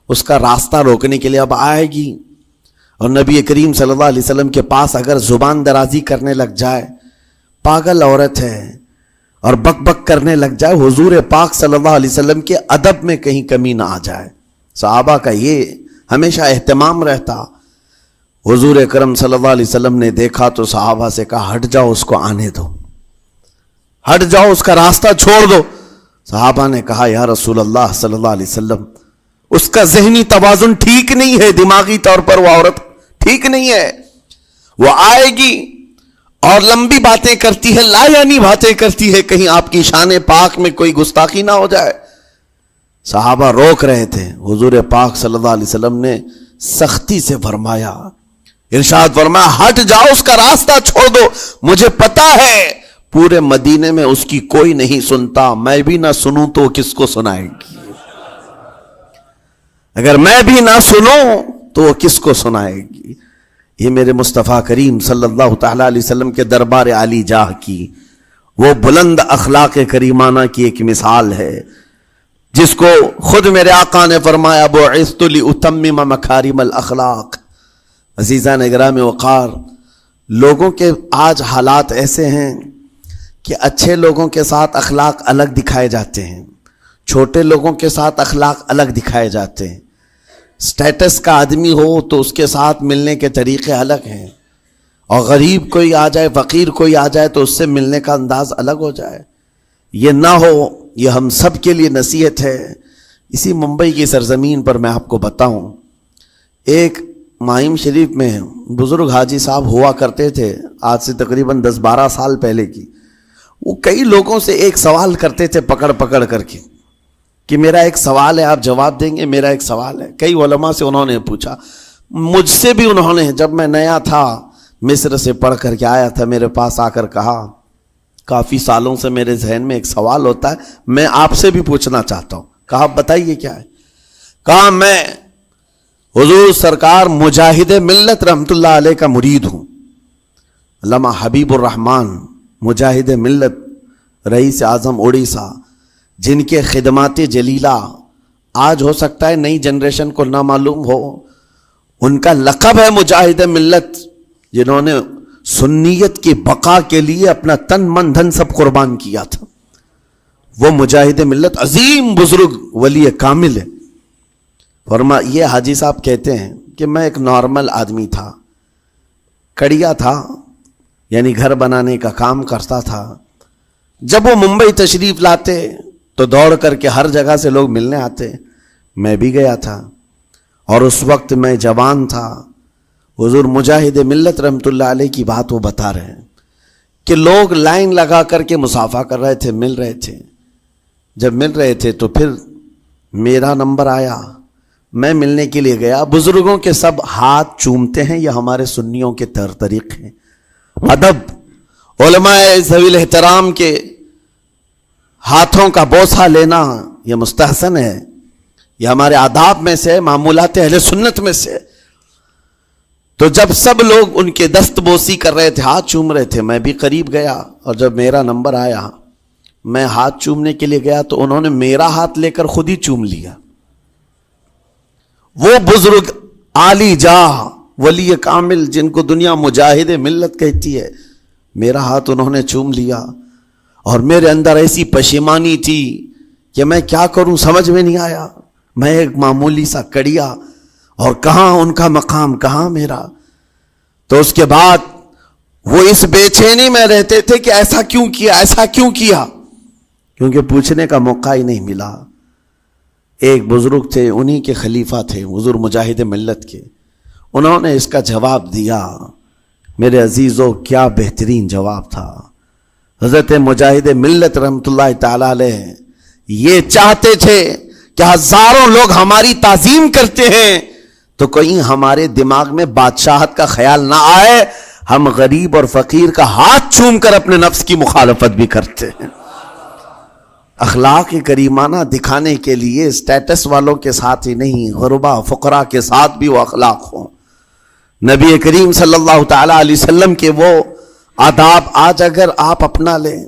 اس کا راستہ روکنے کے لیے. اب آئے گی اور نبی کریم صلی اللہ علیہ وسلم کے پاس اگر زبان درازی کرنے لگ جائے, پاگل عورت ہے, اور بک بک کرنے لگ جائے, حضور پاک صلی اللہ علیہ وسلم کے ادب میں کہیں کمی نہ آ جائے. صحابہ کا یہ ہمیشہ اہتمام رہتا. حضور اکرم صلی اللہ علیہ وسلم نے دیکھا تو صحابہ سے کہا, ہٹ جاؤ, اس کو آنے دو, ہٹ جاؤ, اس کا راستہ چھوڑ دو. صحابہ نے کہا, یا رسول اللہ صلی اللہ علیہ وسلم, اس کا ذہنی توازن ٹھیک نہیں ہے, دماغی طور پر وہ عورت ٹھیک نہیں ہے. وہ آئے گی اور لمبی باتیں کرتی ہے, لا یعنی باتیں کرتی ہے, کہیں آپ کی شان پاک میں کوئی گستاخی نہ ہو جائے. صحابہ روک رہے تھے. حضور پاک صلی اللہ علیہ وسلم نے سختی سے فرمایا, ارشاد فرمایا, ہٹ جاؤ, اس کا راستہ چھوڑ دو. مجھے پتا ہے پورے مدینے میں اس کی کوئی نہیں سنتا, میں بھی نہ سنوں تو کس کو سنائے گی, اگر میں بھی نہ سنوں تو وہ کس کو سنائے گی. یہ میرے مصطفیٰ کریم صلی اللہ تعالی علیہ وسلم کے دربار عالی جاہ کی وہ بلند اخلاق کریمانہ کی ایک مثال ہے, جس کو خود میرے آقا نے فرمایا, بعثت لأتمم مکارم الاخلاق. عزیزان گرامی وقار, لوگوں کے آج حالات ایسے ہیں کہ اچھے لوگوں کے ساتھ اخلاق الگ دکھائے جاتے ہیں, چھوٹے لوگوں کے ساتھ اخلاق الگ دکھائے جاتے ہیں. سٹیٹس کا آدمی ہو تو اس کے ساتھ ملنے کے طریقے الگ ہیں, اور غریب کوئی آ جائے, فقیر کوئی آ جائے تو اس سے ملنے کا انداز الگ ہو جائے. یہ نہ ہو, یہ ہم سب کے لیے نصیحت ہے. اسی ممبئی کی سرزمین پر میں آپ کو بتاؤں, ایک ماہم شریف میں بزرگ حاجی صاحب ہوا کرتے تھے, آج سے تقریباً 10-12 سال پہلے کی. وہ کئی لوگوں سے ایک سوال کرتے تھے پکڑ پکڑ کر کے کہ میرا ایک سوال ہے, آپ جواب دیں گے, میرا ایک سوال ہے. کئی علماء سے انہوں نے پوچھا, مجھ سے بھی انہوں نے, جب میں نیا تھا مصر سے پڑھ کر کے آیا تھا, میرے پاس آ کر کہا, کافی سالوں سے میرے ذہن میں ایک سوال ہوتا ہے, میں آپ سے بھی پوچھنا چاہتا ہوں. کہا بتائیے کیا ہے. کہا میں حضور سرکار مجاہد ملت رحمت اللہ علیہ کا مرید ہوں. علامہ حبیب الرحمن مجاہد ملت رئیس اعظم اڑیسہ، جن کے خدمات جلیلہ آج ہو سکتا ہے نئی جنریشن کو نہ معلوم ہو، ان کا لقب ہے مجاہد ملت، جنہوں نے سنیت کی بقا کے لیے اپنا تن من دھن سب قربان کیا تھا. وہ مجاہد ملت عظیم بزرگ ولی کامل ہے. یہ حاجی صاحب کہتے ہیں کہ میں ایک نارمل آدمی تھا، کڑیا تھا، یعنی گھر بنانے کا کام کرتا تھا. جب وہ ممبئی تشریف لاتے تو دوڑ کر کے ہر جگہ سے لوگ ملنے آتے. میں بھی گیا تھا، اور اس وقت میں جوان تھا. حضور مجاہد ملت رحمت اللہ علیہ کی بات وہ بتا رہے ہیں کہ لوگ لائن لگا کر کے مصافحہ کر رہے تھے، مل رہے تھے. جب مل رہے تھے تو پھر میرا نمبر آیا، میں ملنے کے لیے گیا. بزرگوں کے سب ہاتھ چومتے ہیں، یہ ہمارے سنیوں کے طور طریقے ہیں. ادب، علماء ذوی الاحترام کے ہاتھوں کا بوسہ لینا یہ مستحسن ہے، یہ ہمارے آداب میں سے، معمولات اہل سنت میں سے. تو جب سب لوگ ان کے دست بوسی کر رہے تھے، ہاتھ چوم رہے تھے، میں بھی قریب گیا، اور جب میرا نمبر آیا میں ہاتھ چومنے کے لیے گیا تو انہوں نے میرا ہاتھ لے کر خود ہی چوم لیا. وہ بزرگ عالی جاہ ولی کامل جن کو دنیا مجاہد ملت کہتی ہے، میرا ہاتھ انہوں نے چوم لیا. اور میرے اندر ایسی پشیمانی تھی کہ میں کیا کروں سمجھ میں نہیں آیا. میں ایک معمولی سا کڑیا، اور کہاں ان کا مقام کہاں میرا. تو اس کے بعد وہ اس بے چینی میں رہتے تھے کہ ایسا کیوں کیا، ایسا کیوں کیا، کیونکہ پوچھنے کا موقع ہی نہیں ملا. ایک بزرگ تھے، انہی کے خلیفہ تھے حضور مجاہد ملت کے، انہوں نے اس کا جواب دیا. میرے عزیزو کیا بہترین جواب تھا. حضرت مجاہد ملت رحمت اللہ تعالی علیہ یہ چاہتے تھے کہ ہزاروں لوگ ہماری تعظیم کرتے ہیں تو کہیں ہمارے دماغ میں بادشاہت کا خیال نہ آئے، ہم غریب اور فقیر کا ہاتھ چوم کر اپنے نفس کی مخالفت بھی کرتے ہیں. اخلاق کریمانہ دکھانے کے لیے اسٹیٹس والوں کے ساتھ ہی نہیں، غربا فقراء کے ساتھ بھی وہ اخلاق ہوں. نبی کریم صلی اللہ تعالی علیہ وسلم کے وہ آداب آج اگر آپ اپنا لیں،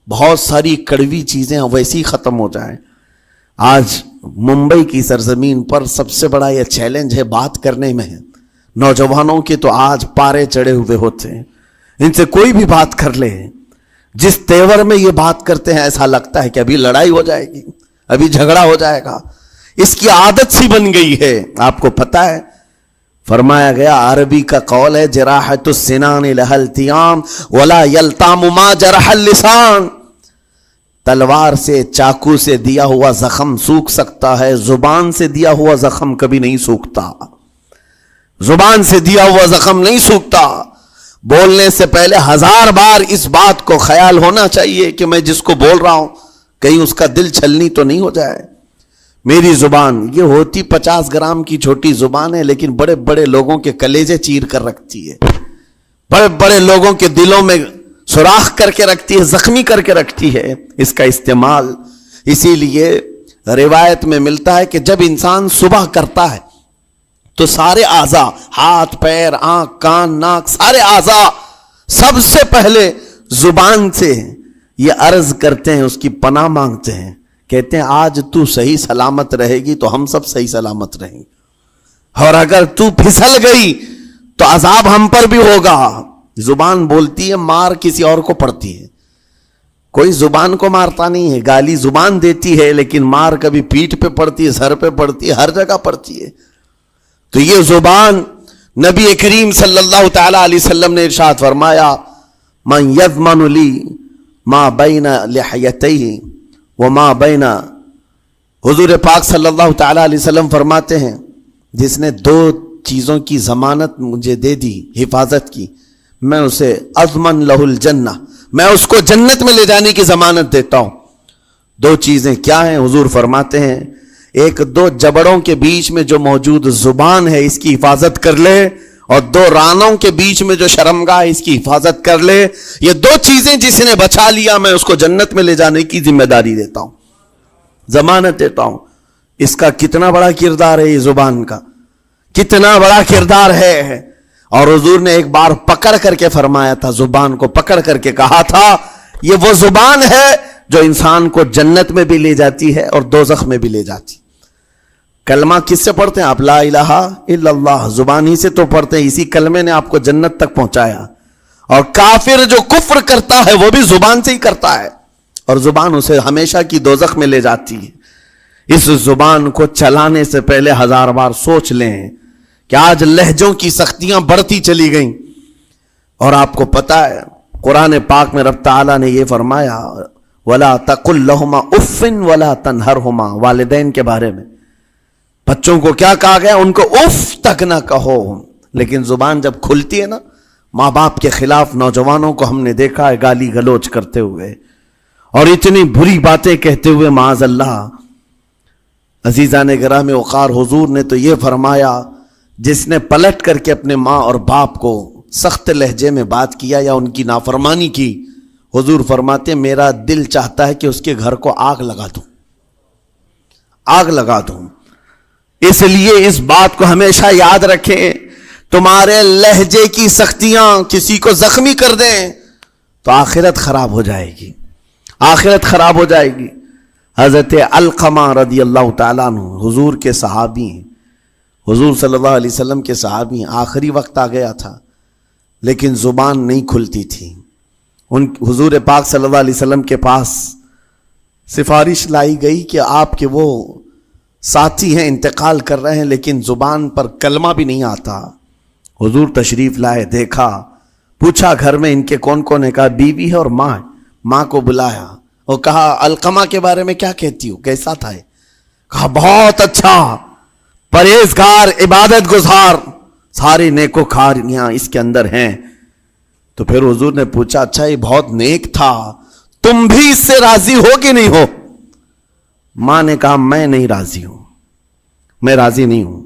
بہت ساری کڑوی چیزیں ویسی ختم ہو جائیں. آج ممبئی کی سرزمین پر سب سے بڑا یہ چیلنج ہے بات کرنے میں. نوجوانوں کے تو آج پارے چڑھے ہوئے ہوتے ہیں، ان سے کوئی بھی بات کر لے، جس تیور میں یہ بات کرتے ہیں ایسا لگتا ہے کہ ابھی لڑائی ہو جائے گی، ابھی جھگڑا ہو جائے گا. اس کی عادت سی بن گئی ہے. آپ کو پتہ ہے فرمایا گیا، عربی کا قول ہے جراحت السنان لها التیام ولا یلتام ما جرح اللسان. تلوار سے، چاقو سے دیا ہوا زخم سوکھ سکتا ہے، زبان سے دیا ہوا زخم کبھی نہیں سوکھتا. زبان سے دیا ہوا زخم نہیں سوکھتا. بولنے سے پہلے 1000 بار اس بات کو خیال ہونا چاہیے کہ میں جس کو بول رہا ہوں کہیں اس کا دل چھلنی تو نہیں ہو جائے. میری زبان یہ ہوتی 50 گرام کی چھوٹی زبان ہے، لیکن بڑے بڑے لوگوں کے کلیجے چیر کر رکھتی ہے، بڑے بڑے لوگوں کے دلوں میں سوراخ کر کے رکھتی ہے، زخمی کر کے رکھتی ہے اس کا استعمال. اسی لیے روایت میں ملتا ہے کہ جب انسان صبح کرتا ہے تو سارے اعضاء، ہاتھ پیر آنکھ کان ناک، سارے اعضاء سب سے پہلے زبان سے یہ عرض کرتے ہیں، اس کی پناہ مانگتے ہیں، کہتے ہیں آج تو صحیح سلامت رہے گی تو ہم سب صحیح سلامت رہیں گے، اور اگر تو پھسل گئی تو عذاب ہم پر بھی ہوگا. زبان بولتی ہے، مار کسی اور کو پڑتی ہے. کوئی زبان کو مارتا نہیں ہے، گالی زبان دیتی ہے، لیکن مار کبھی پیٹھ پہ پڑتی ہے، سر پہ پڑتی ہے، ہر جگہ پڑتی ہے. تو یہ زبان نبی کریم صلی اللہ تعالی علیہ وسلم نے ارشاد فرمایا، من یضمن لی ما بین لحیتیہ وما بین. حضور پاک صلی اللہ تعالی علیہ وسلم فرماتے ہیں، جس نے 2 چیزوں کی ضمانت مجھے دے دی، حفاظت کی، میں اسے اضمن لہ الجنہ، میں اس کو جنت میں لے جانے کی ضمانت دیتا ہوں. 2 چیزیں کیا ہیں؟ حضور فرماتے ہیں، ایک 2 جبڑوں کے بیچ میں جو موجود زبان ہے اس کی حفاظت کر لے، اور 2 رانوں کے بیچ میں جو شرمگاہ اس کی حفاظت کر لے. یہ 2 چیزیں جس نے بچا لیا میں اس کو جنت میں لے جانے کی ذمہ داری دیتا ہوں، ضمانت دیتا ہوں. اس کا کتنا بڑا کردار ہے، یہ زبان کا کتنا بڑا کردار ہے. اور حضور نے ایک بار پکڑ کر کے فرمایا تھا، زبان کو پکڑ کر کے کہا تھا یہ وہ زبان ہے جو انسان کو جنت میں بھی لے جاتی ہے اور دوزخ میں بھی لے جاتی. کلمہ کس سے پڑھتے ہیں آپ؟ لا الہ الا اللہ، زبان ہی سے تو پڑھتے ہیں. اسی کلمے نے آپ کو جنت تک پہنچایا. اور کافر جو کفر کرتا ہے وہ بھی زبان سے ہی کرتا ہے، اور زبان اسے ہمیشہ کی دوزخ میں لے جاتی ہے. اس زبان کو چلانے سے پہلے 1000 بار سوچ لیں کہ آج لہجوں کی سختیاں بڑھتی چلی گئیں. اور آپ کو پتا ہے قرآن پاک میں رب تعالیٰ نے یہ فرمایا وَلَا تَقُلْ لَهُمَا اُفٍّ وَلَا تَنْهَرْهُمَا، والدین کے بارے میں بچوں کو کیا کہا گیا؟ ان کو اف تک نہ کہو. لیکن زبان جب کھلتی ہے نا، ماں باپ کے خلاف نوجوانوں کو ہم نے دیکھا ہے گالی گلوچ کرتے ہوئے اور اتنی بری باتیں کہتے ہوئے، معاذ اللہ. عزیزان گرامی وقار، حضور نے تو یہ فرمایا جس نے پلٹ کر کے اپنے ماں اور باپ کو سخت لہجے میں بات کیا یا ان کی نافرمانی کی، حضور فرماتے میرا دل چاہتا ہے کہ اس کے گھر کو آگ لگا دوں، آگ لگا دوں. اس لیے اس بات کو ہمیشہ یاد رکھیں، تمہارے لہجے کی سختیاں کسی کو زخمی کر دیں تو آخرت خراب ہو جائے گی، آخرت خراب ہو جائے گی. حضرت علقمہ رضی اللہ تعالیٰ عنہ حضور کے صحابی ہیں، حضور صلی اللہ علیہ وسلم کے صحابی ہیں. آخری وقت آ گیا تھا لیکن زبان نہیں کھلتی تھی. حضور پاک صلی اللہ علیہ وسلم کے پاس سفارش لائی گئی کہ آپ کے وہ ساتھی ہیں انتقال کر رہے ہیں لیکن زبان پر کلمہ بھی نہیں آتا. حضور تشریف لائے، دیکھا، پوچھا گھر میں ان کے کون کون ہے؟ کہا بیوی ہے اور ماں ہے. ماں کو بلایا اور کہا علقمہ کے بارے میں کیا کہتی ہو، کیسا تھا؟ کہا بہت اچھا، پرہیزگار، عبادت گزار، سارے نیکوکاریاں اس کے اندر ہیں. تو پھر حضور نے پوچھا اچھا یہ بہت نیک تھا، تم بھی اس سے راضی ہو کہ نہیں ہو؟ ماں نے کہا میں نہیں راضی ہوں، میں راضی نہیں ہوں.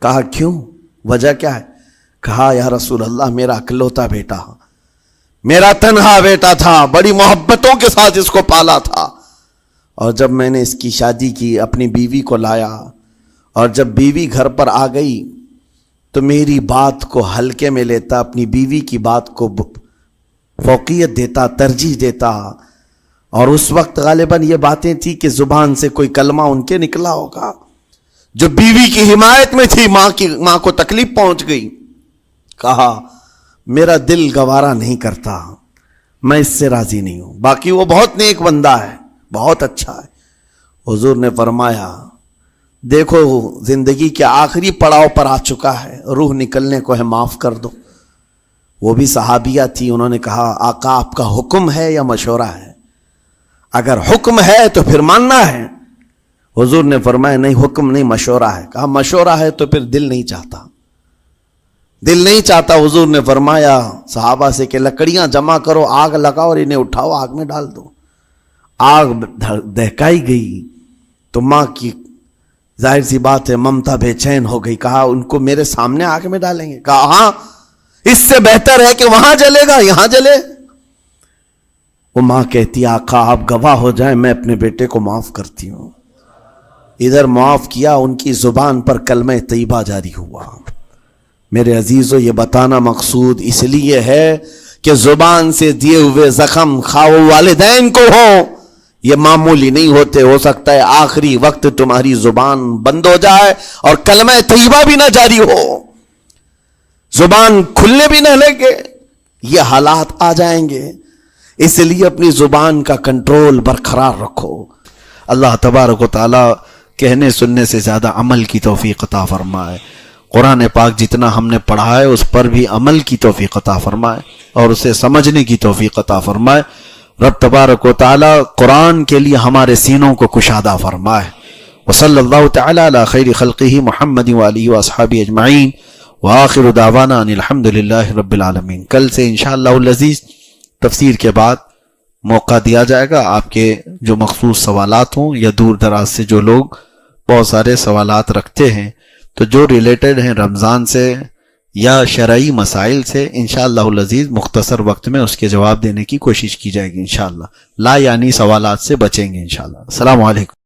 کہا کیوں، وجہ کیا ہے؟ کہا یا رسول اللہ میرا اکلوتا بیٹا، میرا تنہا بیٹا تھا، بڑی محبتوں کے ساتھ اس کو پالا تھا، اور جب میں نے اس کی شادی کی اپنی بیوی کو لایا اور جب بیوی گھر پر آ گئی تو میری بات کو ہلکے میں لیتا، اپنی بیوی کی بات کو فوقیت دیتا، ترجیح دیتا. اور اس وقت غالباً یہ باتیں تھی کہ زبان سے کوئی کلمہ ان کے نکلا ہوگا جو بیوی کی حمایت میں تھی، ماں کو تکلیف پہنچ گئی. کہا میرا دل گوارا نہیں کرتا، میں اس سے راضی نہیں ہوں. باقی وہ بہت نیک بندہ ہے، بہت اچھا ہے. حضور نے فرمایا دیکھو زندگی کے آخری پڑاؤ پر آ چکا ہے، روح نکلنے کو ہے، معاف کر دو. وہ بھی صحابیہ تھی، انہوں نے کہا آقا آپ کا حکم ہے یا مشورہ ہے؟ اگر حکم ہے تو پھر ماننا ہے. حضور نے فرمایا نہیں، حکم نہیں، مشورہ ہے. کہا مشورہ ہے تو پھر دل نہیں چاہتا، دل نہیں چاہتا. حضور نے فرمایا صحابہ سے کہ لکڑیاں جمع کرو، آگ لگاؤ اور انہیں اٹھاؤ، آگ میں ڈال دو. آگ دہکائی گئی تو ماں کی ظاہر سی بات ہے ممتا بے چین ہو گئی. کہا ان کو میرے سامنے آگ میں ڈالیں گے؟ کہا ہاں، اس سے بہتر ہے کہ وہاں جلے گا، یہاں جلے. وہ ماں کہتی آقا آپ گواہ ہو جائیں، میں اپنے بیٹے کو معاف کرتی ہوں. ادھر معاف کیا، ان کی زبان پر کلمہ طیبہ جاری ہوا. میرے عزیزو یہ بتانا مقصود اس لیے ہے کہ زبان سے دیے ہوئے زخم خواہ والدین کو ہو، یہ معمولی نہیں ہوتے. ہو سکتا ہے آخری وقت تمہاری زبان بند ہو جائے اور کلمہ طیبہ بھی نہ جاری ہو، زبان کھلنے بھی نہ لگے، یہ حالات آ جائیں گے. اس لیے اپنی زبان کا کنٹرول برقرار رکھو. اللہ تبارک و تعالی کہنے سننے سے زیادہ عمل کی توفیق عطا فرمائے. قرآن پاک جتنا ہم نے پڑھا ہے اس پر بھی عمل کی توفیق عطا فرمائے اور اسے سمجھنے کی توفیق عطا فرمائے. رب تبارک و تعالی قرآن کے لیے ہمارے سینوں کو کشادہ فرمائے. وصلی اللہ تعالی علی خیر خلقہ محمد وآلہ واصحابہ اجمعین وآخر دعوانا ان الحمد للہ رب العالمین. کل سے انشاءاللہ العزیز تفسیر کے بعد موقع دیا جائے گا آپ کے جو مخصوص سوالات ہوں یا دور دراز سے جو لوگ بہت سارے سوالات رکھتے ہیں تو جو ریلیٹڈ ہیں رمضان سے یا شرعی مسائل سے انشاءاللہ العزیز مختصر وقت میں اس کے جواب دینے کی کوشش کی جائے گی انشاءاللہ. لا یعنی سوالات سے بچیں گے انشاءاللہ. السلام علیکم.